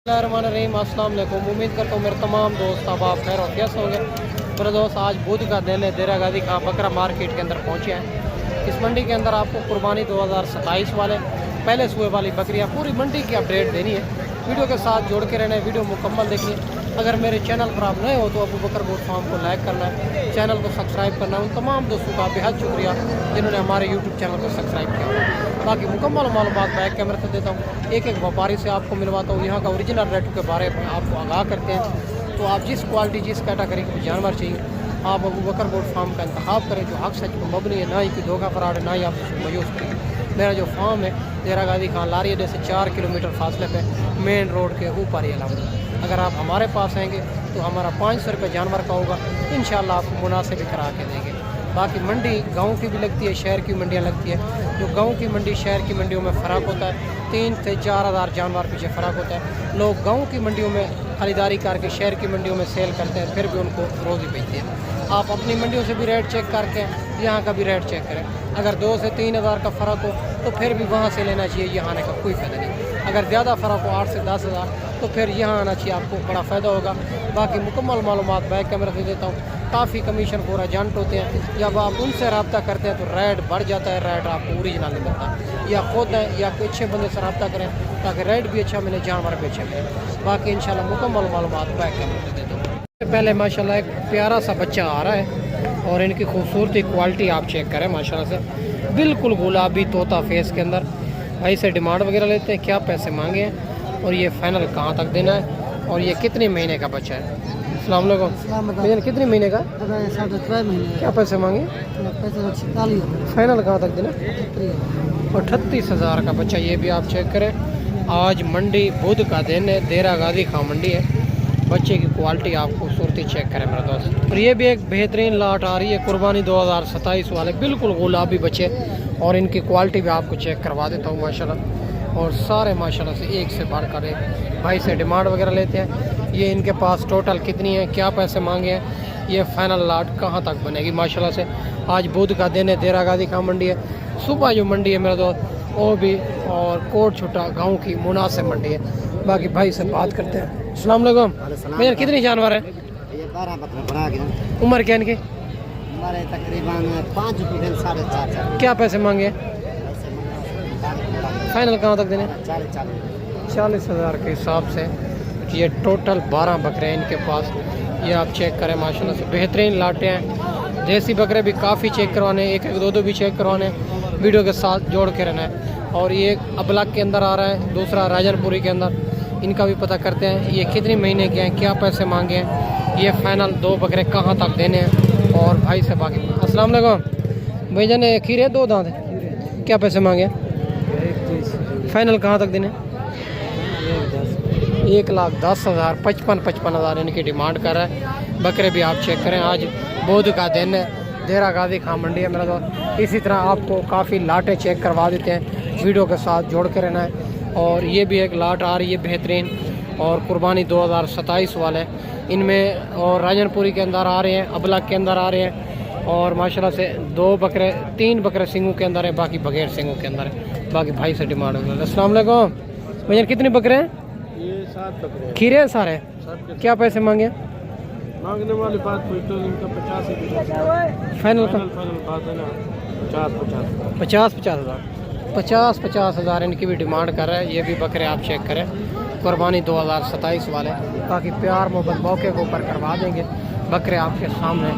रहीम अस्सलाम वालेकुम। उम्मीद करता हूँ मेरे तमाम दोस्त अब आप खैर और कैसे होंगे। मेरे दोस्त आज बुध का दिन है, देरा गाजी खां बकरा मार्केट के अंदर पहुँचे हैं। इस मंडी के अंदर आपको कुर्बानी 2027 वाले पहले सुबह वाली बकरियाँ पूरी मंडी की अपडेट देनी है। वीडियो के साथ जोड़ के रहना है, वीडियो मुकम्मल देखनी है। अगर मेरे चैनल पर आप नए हो तो अबू बकर गोट फार्म को लाइक करना है, चैनल को सब्सक्राइब करना है। उन तमाम दोस्तों का बेहद शुक्रिया जिन्होंने हमारे यूट्यूब चैनल को सब्सक्राइब किया। बाकी मुकम्मल मालूमात बैक कैमरे से देता हूँ, एक एक व्यापारी से आपको मिलवाता हूँ, यहाँ का ओरिजिनल रेट के बारे में आपको आगाह करते हैं। तो आप जिस क्वालिटी जिस कैटेगरी के जानवर चाहिए आप अबू बकर गोट फार्म का इंतखाब करें, जो हक सच को मबनी है, ना ही कोई धोखा फराड है, ना ही आप उसको मायूस करें। मेरा जो फार्म है देरा गाजी खां लारी अड्डे से 4 किलोमीटर फासले पे मेन रोड के ऊपर ही अलावा। अगर आप हमारे पास आएंगे तो हमारा 500 रुपये जानवर का होगा, इंशाल्लाह आपको मुनासिब करा के देंगे। बाकी मंडी गांव की भी लगती है, शहर की मंडियां लगती है। जो गांव की मंडी शहर की मंडियों में फ़र्क होता है, 3 से 4 हज़ार जानवर पीछे फ़र्क होता है। लोग गांव की मंडियों में खरीदारी करके शहर की मंडियों में सेल करते हैं, फिर भी उनको रोज़ी बेचते हैं। आप अपनी मंडियों से भी रेट चेक करके यहाँ का भी रेट चेक करें। अगर 2 से 3 हज़ार का फ़र्क हो तो फिर भी वहाँ से लेना चाहिए, यहाँ आने का कोई फ़ायदा नहीं। अगर ज़्यादा फ़र्क हो 8 से 10 हज़ार तो फिर यहाँ आना चाहिए, आपको बड़ा फ़ायदा होगा। बाकी मुकम्मल मालूमात बैक कैमरे से देता हूँ। काफ़ी कमीशन पूरा एजेंट होते हैं, जब आप उनसे रब्ता करते हैं तो रेट बढ़ जाता है, रेट आपको ओरिजिनल नहीं मिलता। या खुद है या कोई अच्छे बंदे से रब्ता करें ताकि रेट भी अच्छा मिले, जानवर भी अच्छे मिले। बाकी इंशाल्लाह मुकम्मल मालूमात बैक कैमरे से देता हूँ। पहले माशाल्लाह एक प्यारा सा बच्चा आ रहा है और इनकी खूबसूरती क्वालिटी आप चेक करें माशाल्लाह से, बिल्कुल गुलाबी तोता फेस के अंदर। भाई से डिमांड वगैरह लेते हैं, क्या पैसे मांगे हैं और ये फाइनल कहाँ तक देना है और ये कितने महीने का बच्चा है। अस्सलाम वालेकुम भैया, कितने महीने का, 3.5 महीने। क्या पैसे मांगे, फाइनल कहाँ तक देना, 38 हज़ार का बच्चा। ये भी आप चेक करें। आज मंडी बुध का दिन है, देरा गाजी खां मंडी है। बच्चे की क्वालिटी आप खूबसूरती चेक करें मेरे दोस्त। और ये भी एक बेहतरीन लाट आ रही है कुर्बानी 2027 वाले, बिल्कुल गुलाबी बच्चे, और इनकी क्वालिटी भी आपको चेक करवा देता हूँ माशाल्लाह। और सारे माशाल्लाह से एक से बढ़कर एक भाई से डिमांड वगैरह लेते हैं। ये इनके पास टोटल कितनी है, क्या पैसे मांगे हैं, ये फाइनल लाट कहाँ तक बनेगी माशाल्लाह से। आज बुध का दिन है, देरा गाजी खां मंडी है। सुबह जो मंडी है मेरे दोस्त वो भी, और कोट छुट्टा गाँव की मुनासिब मंडी है। बाकी भाई से बात करते हैं। अस्सलाम वालेकुम भैया, कितनी जानवर है, ये 12 बकरे बना के उम्र क्या इनकी, हमारे तकरीबन 5 रुपये 4.5 क्या पैसे मांगे, फाइनल कहाँ तक देने, 40 हज़ार के हिसाब से। ये टोटल 12 बकरे हैं इनके पास, ये आप चेक करें माशाल्लाह से बेहतरीन लाटे हैं। देसी बकरे भी काफ़ी चेक करवाने, एक एक दो दो भी चेक करवाने, वीडियो के साथ जोड़ के रहना है। और ये एक अबलक के अंदर आ रहा है, दूसरा राजनपुरी के अंदर, इनका भी पता करते हैं। ये कितने महीने के हैं, क्या पैसे मांगे हैं, ये फाइनल 2 बकरे कहाँ तक देने हैं, और भाई से बाकी। अस्सलाम वालेकुम भैया, ने खीरे 2 दांत है, क्या पैसे मांगे, फाइनल कहाँ तक देने, 1,10,000, 55 हज़ार इनकी डिमांड कर रहा है। बकरे भी आप चेक करें। आज बुध का दिन है, देरा गाजी खां मंडी है मेरा दोस्त। इसी तरह आपको काफ़ी लाटें चेक करवा देते हैं, वीडियो के साथ जोड़ के रहना है। और ये भी एक लाट आ रही है बेहतरीन, और कुर्बानी 2027 वाले इनमें, और राजनपुरी के अंदर आ रहे हैं, अबलक के अंदर आ रहे हैं। और माशाल्लाह से 3 बकरे सिंगों के अंदर है, बाकी बगैर सिंगों के अंदर है। बाकी भाई से डिमांड है। अस्सलाम वालेकुम भैया, कितने बकरे हैं, ये 7 बकरे खीरे हैं सारे, क्या पैसे मांगे, मांगने वाली बात कोई तो इनका 50 फाइनल का, बात है ना, 50 50 हज़ार, 50 हज़ार इनकी भी डिमांड कर रहा है। ये भी बकरे आप चेक करें, कुर्बानी 2027 वाले। बाकी प्यार मोहब्बत मौके के ऊपर करवा देंगे बकरे आपके सामने।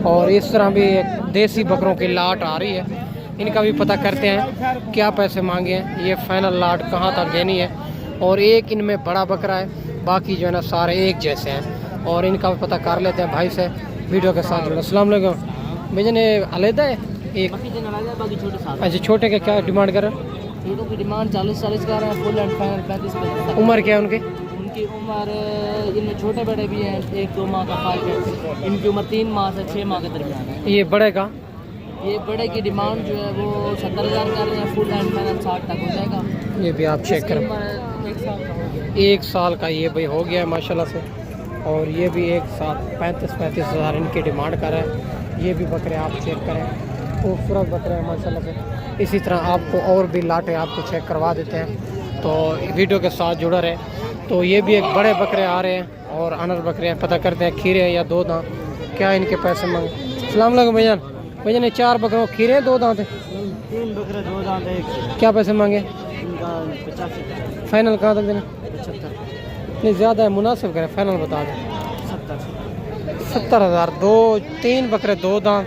और इस तरह भी एक देसी बकरों की लाट आ रही है, इनका भी पता करते हैं क्या पैसे मांगे हैं, ये फाइनल लाट कहाँ तक देनी है। और एक इनमें बड़ा बकरा है, बाकी जो है ना सारे एक जैसे हैं, और इनका भी पता कर लेते हैं भाई से, वीडियो के साथ जुड़े। अस्सलाम वालेकुम भैया, ने अलहदा है एक, अच्छा छोटे का क्या डिमांड कर रहे हैं, छोटों की डिमांड 40 का रहा है, फुल एंड फाइनल 35। उम्र क्या है उनकी, उनकी उम्र, इनमें छोटे बड़े भी हैं, 1-2 माह का फर्क है। इनकी उम्र 3 माह से 6 माह के दरमियान है। ये बड़े का, ये बड़े की डिमांड जो है वो 70 हज़ार कर रहे हैं, फुल एंड फाइनल 60 तक हो जाएगा। ये भी आप चेक करें, 1 साल का ये भाई हो गया है माशाल्लाह से। और ये भी एक साथ 35 हज़ार इनकी डिमांड कर रहा है। ये भी बकरे आप चेक करें, खूबसूरत बकरे हैं माशाल्लाह से। इसी तरह आपको और भी लाटें आपको चेक करवा देते हैं, तो वीडियो के साथ जुड़ा रहे। तो ये भी एक बड़े बकरे आ रहे हैं और अनर बकरे हैं। पता करते हैं खीरे या दो दांत क्या इनके पैसे मांगे। अस्सलाम वालेकुम भैया। भैया ने 4 बकरों खीरे 2 दांत है। 3 बकरे 2 दांत है। क्या पैसे मांगे? इनका 85। फाइनल कहाँ तक देना? 75। नहीं ज़्यादा है, मुनासिब करें, फाइनल बता दें। 70,000। 3 बकरे 2 दांत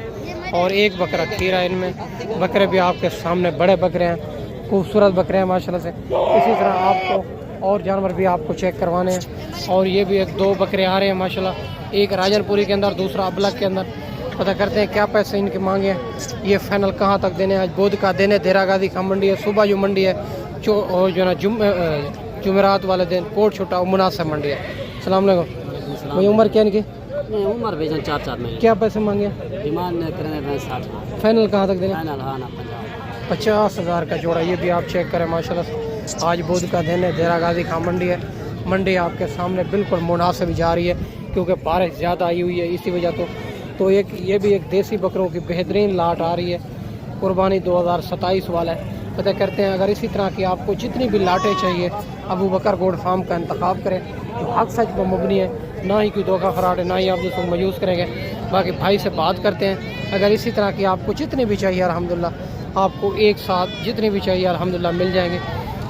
और 1 बकरा खीरा। इनमें बकरे भी आपके सामने बड़े बकरे हैं, खूबसूरत बकरे हैं माशाल्लाह से। इसी तरह आपको और जानवर भी आपको चेक करवाने हैं। और ये भी 2 बकरे आ रहे हैं माशाल्लाह, एक राजनपुरी के अंदर, दूसरा अबलग के अंदर। पता करते हैं क्या पैसे इनके मांगे हैं, ये फाइनल कहाँ तक देने। आज बुध का दिन है, देरा गादी का मंडी है, सुबह जो मंडी है और जो ना जुमेरात वाले दिन कोट छुट्टा और मुनासिब मंडी है। अस्सलाम वालेकुम। भाई उम्र क्या इनकी? नहीं उम्र भेजन 4 में। क्या पैसे मांगे? डिमांड करने 60। फाइनल कहाँ तक देना? फाइनल हाँ ना 50,000 का जोड़ा। ये भी आप चेक करें माशाल्लाह से। आज बुध का दिन है, देरा गादी का मंडी है। मंडी आपके सामने बिल्कुल मुनासिब जा रही है क्योंकि बारिश ज़्यादा आई हुई है इसी वजह। तो एक ये भी एक देसी बकरों की बेहतरीन लाट आ रही है, कुर्बानी 2027 वाला है। पता करते हैं अगर इसी तरह की आपको जितनी भी लाटें चाहिए अबू बकर गोड फार्म का इंतखाब करें जो हक सच पर मबनी है, ना ही कोई धोखा फराड है, ना ही आप दूसरों को मायूस करेंगे। बाकी भाई से बात करते हैं, अगर इसी तरह की आपको जितनी भी चाहिए अल्हम्दुलिल्लाह आपको एक साथ जितनी भी चाहिए अल्हम्दुलिल्लाह मिल जाएंगे।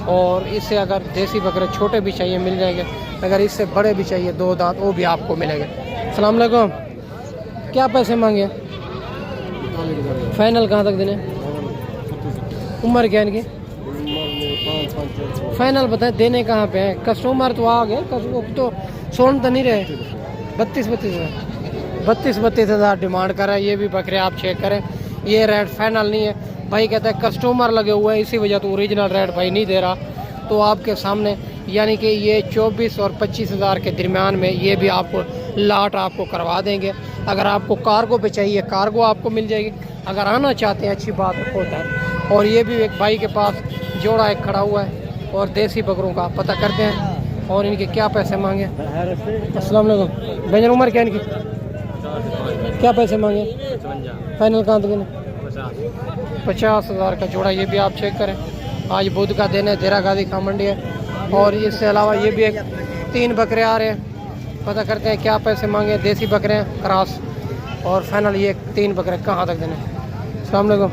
और इससे अगर देसी बकरे छोटे भी चाहिए मिल जाएंगे, अगर इससे बड़े भी चाहिए 2 दांत वो भी आपको मिलेंगे। अस्सलाम वालेकुम। क्या पैसे मांगे? फाइनल कहाँ तक देने? उम्र क्या इनकी? फाइनल बताएं, देने कहाँ पे हैं? कस्टमर तो आ गए, तो सोन तो नहीं रहे। 32 हज़ार डिमांड कर रहा है। ये भी बकरे आप चेक करें, ये रेट फाइनल नहीं है। भाई कहता है कस्टमर लगे हुए हैं इसी वजह तो ओरिजिनल रेट भाई नहीं दे रहा। तो आपके सामने यानी कि ये 24 और 25 हज़ार के दरमियान में ये भी आपको लाट आपको करवा देंगे। अगर आपको कार्गो पे चाहिए कार्गो आपको मिल जाएगी, अगर आना चाहते हैं अच्छी बात होता है। और ये भी एक भाई के पास जोड़ा एक खड़ा हुआ है और देसी बकरों का पता करते हैं और इनके क्या पैसे मांगे। अस्सलाम वालेकुम। भैया उम्र क्या इनकी? क्या पैसे मांगे? फाइनल कहाँ तक? 50,000 का जोड़ा। ये भी आप चेक करें, आज बुध का दिन है, देरा गादी का मंडी है। और इसके अलावा ये भी 3 बकरे आ रहे हैं। पता करते हैं क्या पैसे मांगे। देसी बकरे हैं क्रॉस और फाइनल ये 3 बकरे कहाँ तक देने। अस्सलाम वालेकुम।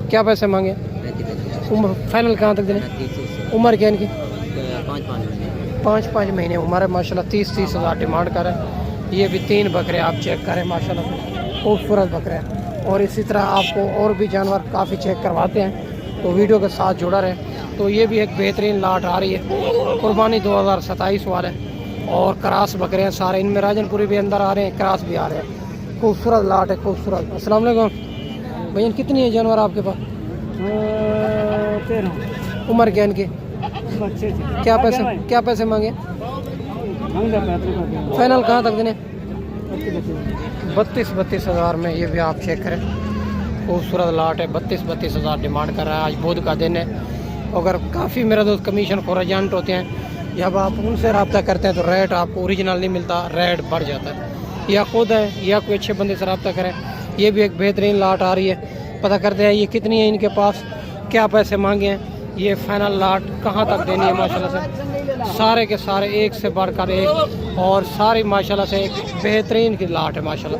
क्या पैसे मांगे? उम्र फाइनल कहाँ तक देने? उम्र क्या इनकी? 5 महीने उम्र है माशाल्लाह। 30 हज़ार डिमांड कर रहे हैं। ये भी 3 बकरे आप चेक करें माशाल्लाह, खूबसूरत बकरे हैं। और इसी तरह आपको और भी जानवर काफ़ी चेक करवाते हैं, तो वीडियो के साथ जुड़ा रहे। तो ये भी एक बेहतरीन लाट आ रही है, कुर्बानी 2027 वाले और क्रॉस बकरे हैं सारे। इनमें राजनपुरी भी अंदर आ रहे हैं, क्रॉस भी आ रहे हैं। खूबसूरत लाट है, खूबसूरत। अस्सलाम वालेकुम। भैया कितनी है जानवर आपके पास? 13। उम्र क्या इनकी? क्या पैसे मांगे? फाइनल कहाँ तक देने? 32 हज़ार में। ये भी आप चेक करें, खूबसूरत लाट है। 32 हज़ार डिमांड कर रहा है। आज बुध का दिन है। अगर काफ़ी मेरा दोस्त कमीशन खोर एजेंट होते हैं, जब आप उनसे रब्ता करते हैं तो रेट आपको ओरिजिनल नहीं मिलता, रेट बढ़ जाता है। या खुद है या कोई अच्छे बंदे से रब्ता करें। ये भी एक बेहतरीन लाट आ रही है। पता करते हैं ये कितनी है इनके पास, क्या पैसे मांगे हैं, ये फाइनल लाट कहाँ तक देनी है। माशाल्लाह से सारे के सारे एक से बढ़कर एक और सारी माशाल्लाह से एक बेहतरीन की लाट है माशाल्लाह।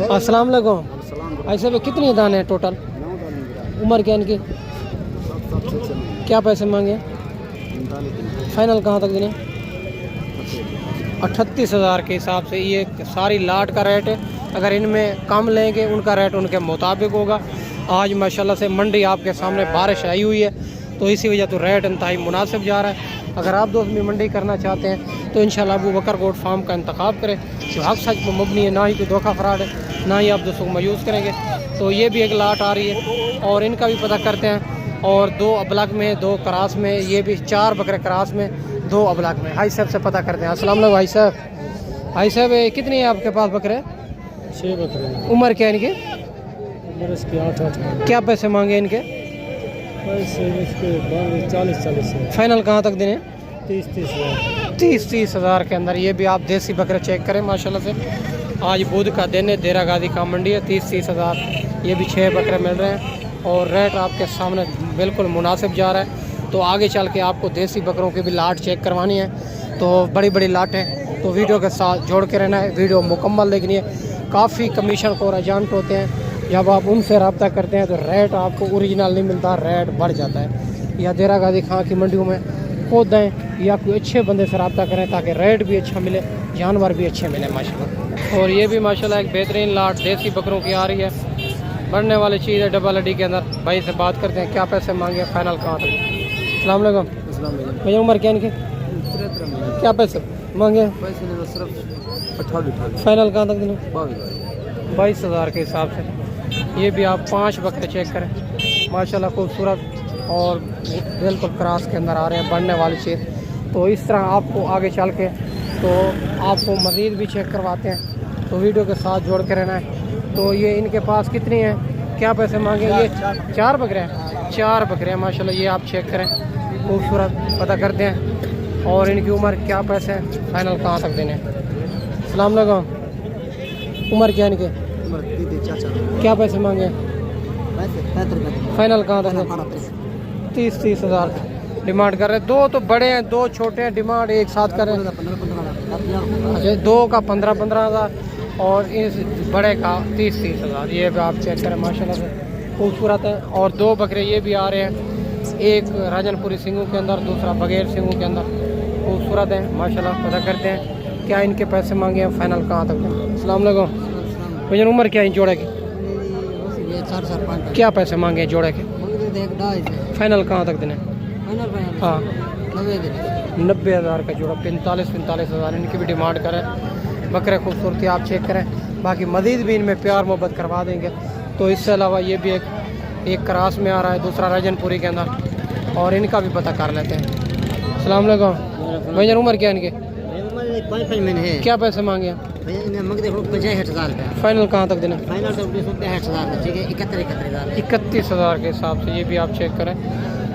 अस्सलाम वालेकुम। ऐसे में कितनी दाने हैं टोटल? उम्र क्या इनकी? क्या पैसे मांगे? फाइनल कहाँ तक देने? 38 हज़ार के हिसाब से ये सारी लाट का रेट है। अगर इनमें कम लेंगे उनका रेट उनके मुताबिक होगा। आज माशाल्लाह से मंडी आपके सामने बारिश आई हुई है तो इसी वजह तो रेट इंतहाई मुनासिब जा रहा है। अगर आप दोस्त भी मंडी करना चाहते हैं तो इंशाल्लाह अबू बकर गोट फार्म का इंतखाब करें जो हक सच में मबनी है, ना ही कोई धोखा फराड है, ना ही आप दोस्तों को मायूस करेंगे। तो ये भी एक लाट आ रही है और इनका भी पता करते हैं। और 2 अबलग में, 2 क्रॉस में, ये भी 4 बकरे क्रॉस में, 2 अबलग में। भाई साहब से पता करते हैं। अस्सलाम वालेकुम भाई साहब। भाई साहब कितनी है आपके पास बकरे? 6 बकरे। उम्र क्या है इनकी? उम्र इसकी 8 क्या पैसे मांगे इनके? पैसे इसके 40 फाइनल कहाँ तक देने? 30 हज़ार के अंदर। ये भी आप देसी बकरे चेक करें माशाल्लाह से। आज बुध का दिन है, देरा गादी का मंडी है। 30 हज़ार ये भी 6 बकरे मिल रहे हैं और रेट आपके सामने बिल्कुल मुनासिब जा रहा है। तो आगे चल के आपको देसी बकरों की भी लाट चेक करवानी है, तो बड़ी बड़ी लाट है, तो वीडियो के साथ जोड़ के रहना है, वीडियो मुकम्मल देखनी है। काफ़ी कमीशन को एजेंट होते हैं, जब आप उनसे रब्ता करते हैं तो रेट आपको ओरिजिनल नहीं मिलता, रेट बढ़ जाता है। या देरा गाजी खां की मंडियों में खुद दें या कोई अच्छे बंदे से रब्ता करें ताकि रेट भी अच्छा मिले, जानवर भी अच्छे मिले माशाल्लाह। और ये भी माशाल्लाह एक बेहतरीन लाट देसी बकरों की आ रही है, बढ़ने वाली चीज़ है डबल हड्डी के अंदर। भाई से बात करते हैं क्या पैसे मांगे, फाइनल कहाँ तक। अस्सलाम वालेकुम भैया, उम्र क्या इनकी, क्या पैसे मांगे, फाइनल कहाँ तक देना, 22,000 के हिसाब से। ये भी आप 5 बकरे चेक करें माशाल्लाह, खूबसूरत और बिल्कुल क्रॉस के अंदर आ रहे हैं, बढ़ने वाली चीज़। तो इस तरह आपको आगे चल के तो आपको मज़ीद भी चेक करवाते हैं, तो वीडियो के साथ जोड़ के रहना है। तो ये इनके पास कितनी है, क्या पैसे मांगे, ये 4 बकरे हैं, 4 बकरे हैं माशाल्लाह। ये आप चेक करें, खूबसूरत पता करते हैं। और इनकी उम्र क्या पैसे हैं, फाइनल कहाँ तक देने। अस्सलाम वालेकुम, उम्र क्या इनके, क्या पैसे मांगे, फाइनल कहाँ तक, 30,000 डिमांड कर रहे हैं। 2 तो बड़े हैं, 2 छोटे हैं, डिमांड एक साथ कर रहे हैं। अच्छा, 2 का 15,000 और इस बड़े का 30,000। ये भी आप चेक करें माशाल्लाह से खूबसूरत है। और 2 बकरे ये भी आ रहे हैं, एक राजनपुरी सिंगों के अंदर, दूसरा बगैर सिंगों के अंदर, खूबसूरत है माशाल्लाह। पता करते हैं क्या इनके पैसे मांगे हैं, फाइनल कहाँ तक दें। अस्सलाम वालेकुम भैया, उम्र क्या है जोड़े की, क्या पैसे मांगे हैं जोड़े के, फाइनल कहाँ तक देने। हाँ 90,000 का जोड़ा, 45,000 इनकी भी डिमांड करें। बकरे खूबसूरती आप चेक करें, बाकी मज़ीद भी इनमें प्यार मोहब्बत करवा देंगे। तो इससे अलावा ये भी एक क्रास में आ रहा है, दूसरा राजनपुरी के अंदर, और इनका भी पता कर लेते हैं। अस्सलाम वालेकुम भैया, उम्र क्या है इनके, क्या पैसे मांगे हैं, 65,000 फाइनल कहाँ तक देने, 31,000 के हिसाब से। ये भी आप चेक करें,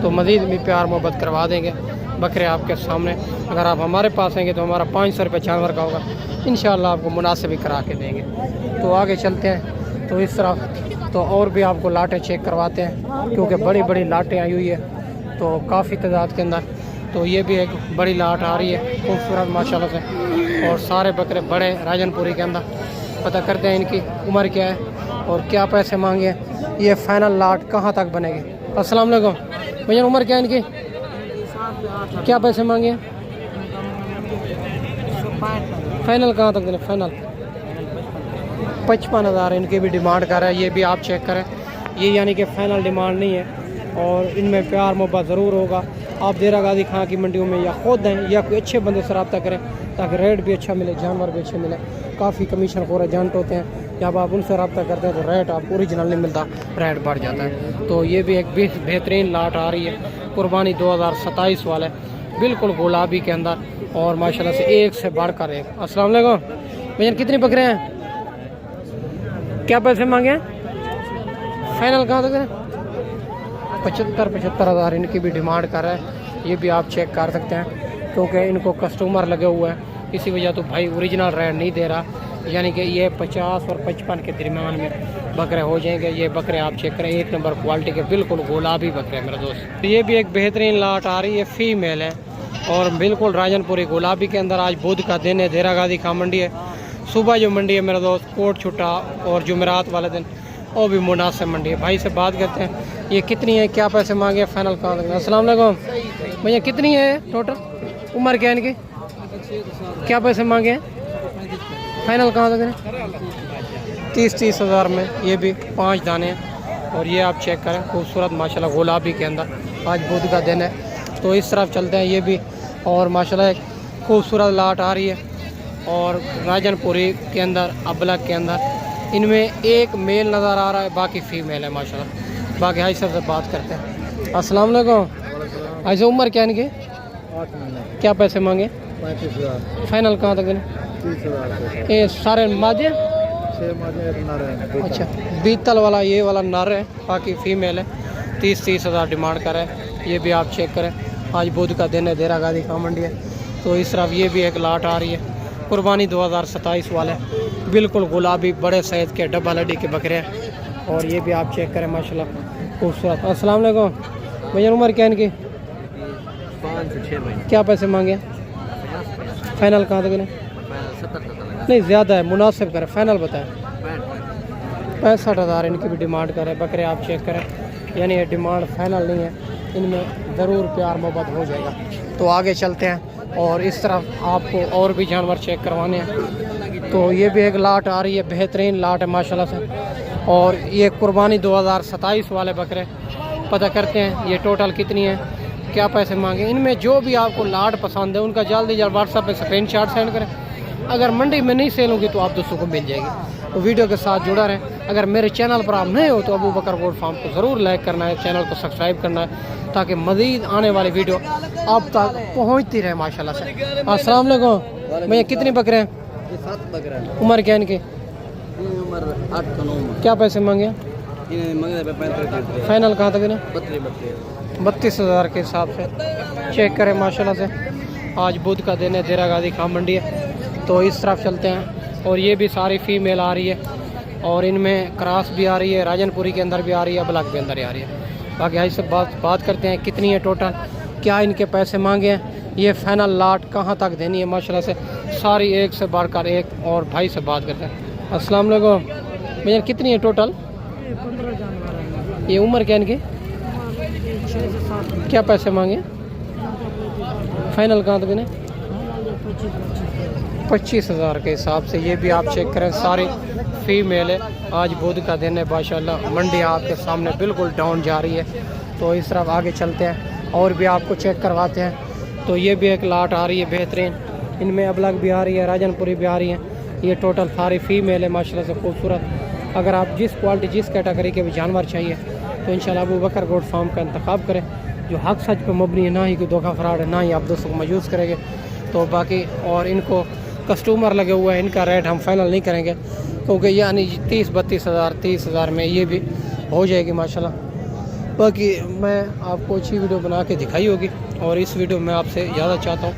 तो मज़ीद भी प्यार मोहब्बत करवा देंगे। बकरे आपके सामने, अगर आप हमारे पास आएंगे तो हमारा 500 रुपये जानवर का होगा, इंशाल्लाह आपको मुनासिब ही करा के देंगे। तो आगे चलते हैं, तो इस तरह तो और भी आपको लाटें चेक करवाते हैं, क्योंकि बड़ी बड़ी लाटें आई हुई है, तो काफ़ी तादाद के अंदर। तो ये भी एक बड़ी लाट आ रही है खूबसूरत माशाल्लाह से, और सारे बकरे बड़े राजनपुरी के अंदर। पता करते हैं इनकी उम्र क्या है और क्या पैसे मांगे, ये फाइनल लाट कहाँ तक बनेगी। अस्सलाम वालेकुम भैया, उम्र क्या है इनकी, क्या पैसे मांगे, फाइनल कहाँ तक देने, फाइनल 55,000 इनकी भी डिमांड कर रहा है। ये भी आप चेक करें, ये यानी कि फ़ाइनल डिमांड नहीं है, और इनमें प्यार मोहब्बत ज़रूर होगा। आप देरा गाजी खां की मंडियों में या खुद दें या कोई अच्छे बंदे से रब्ता करें, ताकि रेट भी अच्छा मिले, जानवर भी अच्छे मिले। काफ़ी कमीशन खोर एजेंट होते हैं, जब आप उनसे रब्ता करते हैं तो रेट आपको ओरिजिनल नहीं मिलता, रेट बढ़ जाता है। तो ये भी एक बेहतरीन लाट आ रही है, कुर्बानी 2027 वाले, बिल्कुल गुलाबी के अंदर, और माशाल्लाह से एक से बढ़कर एक। अस्सलाम वालेकुम भैया, कितनी बकरे हैं, क्या पैसे मांगे हैं, फाइनल कहाँ तक है, 75,000 इनकी भी डिमांड कर रहा है। ये भी आप चेक कर सकते हैं, क्योंकि इनको कस्टमर लगे हुए हैं, इसी वजह तो भाई ओरिजिनल रेट नहीं दे रहा, यानी कि ये 50 और 55 के दरमियान में बकरे हो जाएंगे। ये बकरे आप चेक करें, 1 नंबर क्वालिटी के बिल्कुल गुलाबी बकरे मेरे दोस्त। ये भी एक बेहतरीन लाट आ रही है, फीमेल है, और बिल्कुल राजनपुरी गुलाबी के अंदर। आज बुध का दिन है, देरा गाजी खां मंडी है, सुबह जो मंडी है मेरे दोस्त, कोट छुट्टा और जुमेरात वाले दिन वो भी मुनासिब मंडी है। भाई से बात करते हैं, ये कितनी है, क्या पैसे मांगे, फाइनल कहाँ तक। अस्सलाम वालेकुम भैया, कितनी है टोटल, उम्र क्या है इनकी, क्या पैसे मांगे हैं, फाइनल कहाँ तक है। 30,000 में ये भी 5 दाने हैं, और ये आप चेक करें, खूबसूरत माशाल्लाह गुलाबी के अंदर। आज बुध का दिन है, तो इस तरफ चलते हैं। ये भी और माशाल्लाह एक खूबसूरत लाट आ रही है, और राजनपुरी के अंदर, अबलग के अंदर, इनमें एक मेल नज़र आ रहा है, बाकी फीमेल है माशाल्लाह। बाकी हाई सबसे बात करते हैं। अस्सलाम वालेकुम, ऐसे उम्र क्या इनकी, क्या पैसे मांगे, 35,000, फाइनल कहाँ तक देने, 30,000। ये सारे माजे, 6 माजे एक नर है। अच्छा बीतल वाला ये वाला नर है, बाकी फीमेल है। 30,000 डिमांड कर रहे हैं। ये भी आप चेक करें, आज बुध का दिन है, देरा गाजी खां मंडी है। तो इस तरफ ये भी एक लाट आ रही है, कुर्बानी 2027 वाले, बिल्कुल गुलाबी बड़े सैद के डबल हड्डी के बकरे हैं, और ये भी आप चेक करें माशाल्लाह खूबसूरत। अस्सलाम वालेकुम भैया, उम्र क्या इनकी, 6 महीने। क्या पैसे मांगे? फाइनल कहाँ तक है? 70 तक लगा। नहीं ज़्यादा है, मुनासिब करें, फाइनल बताएं। 65,000 इनकी भी डिमांड करें। बकरे आप चेक करें, यानी ये डिमांड फाइनल नहीं है, इनमें ज़रूर प्यार मोहब्बत हो जाएगा। तो आगे चलते हैं और इस तरफ आपको और भी जानवर चेक करवाने हैं। तो ये भी एक लाट आ रही है, बेहतरीन लाट है माशाल्लाह से। और ये कुर्बानी 2027 वाले बकरे पता करते हैं ये टोटल कितनी है, क्या पैसे मांगे। इनमें जो भी आपको लाट पसंद है उनका जल्दी जल्द व्हाट्सएप पे स्क्रीनशॉट सेंड करें। अगर मंडी में नहीं सेल होगी तो आप दोस्तों को मिल जाएगी। तो वीडियो के साथ जुड़ा रहें। अगर मेरे चैनल पर आप नए हो तो अबू बकर गोट फार्म को ज़रूर लाइक करना है, चैनल को सब्सक्राइब करना है, ताकि मज़ीद आने वाली वीडियो आप तक पहुंचती रहे माशाल्लाह से। अस्सलाम वालेकुम भैया, कितने बकरे हैं? 7 बकरा है। उम्र क्या है इनकी? उम्र 8 से 9 क्या पैसे मांगे? फाइनल कहाँ तक है? 32,000 के हिसाब से चेक करें माशाल्लाह से। आज बुध का दिन है, देरा गाजी खाम मंडी है। तो इस तरफ चलते हैं और ये भी सारी फीमेल आ रही है और इनमें क्रॉस भी आ रही है, राजनपुरी के अंदर भी आ रही है, ब्लॉक के अंदर भी आ रही है। बाकी आई से बात करते हैं कितनी है टोटल, क्या इनके पैसे मांगे हैं, ये फाइनल लाट कहाँ तक देनी है माशाल्लाह से। सारी एक से बढ़कर एक। और भाई से बात करते हैं। अस्सलाम वालेकुम भैया, कितनी है टोटल? 15 जानवर हैं। ये उम्र क्या इनकी? 6 से 7। क्या पैसे मांगे? फाइनल कहाँ तक इन्हें? 25,000 के हिसाब से। ये भी आप चेक करें, सारी फीमेल है। आज बुध का दिन है माशाल्लाह, मंडी आपके सामने बिल्कुल डाउन जा रही है। तो इस तरफ आगे चलते हैं और भी आपको चेक करवाते हैं। तो ये भी एक लाट आ रही है बेहतरीन, इनमें अबलग भी आ रही है, राजनपुरी भी आ रही है। ये टोटल सारी फीमेल है माशाल्लाह से खूबसूरत। अगर आप जिस क्वालिटी जिस कैटेगरी के भी जानवर चाहिए तो इंशाल्लाह अबू बकर गोट फार्म का इंतखाब करें, जो हक सच पे मबनी है, ना ही कोई धोखा फराड है, ना ही आप दोस्तों को मायूस करेंगे। तो बाकी और इनको कस्टमर लगे हुए हैं, इनका रेट हम फाइनल नहीं करेंगे क्योंकि यानी 30-32,000 में ये भी हो जाएगी माशाल्लाह। बाकी मैं आपको अच्छी वीडियो बना के दिखाई होगी और इस वीडियो में आपसे ज़्यादा चाहता हूँ।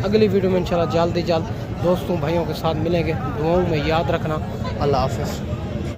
अगली वीडियो में इंशाल्लाह जल्द ही जल्द दोस्तों भाइयों के साथ मिलेंगे। दुआओं में याद रखना। अल्लाह हाफ़िज़।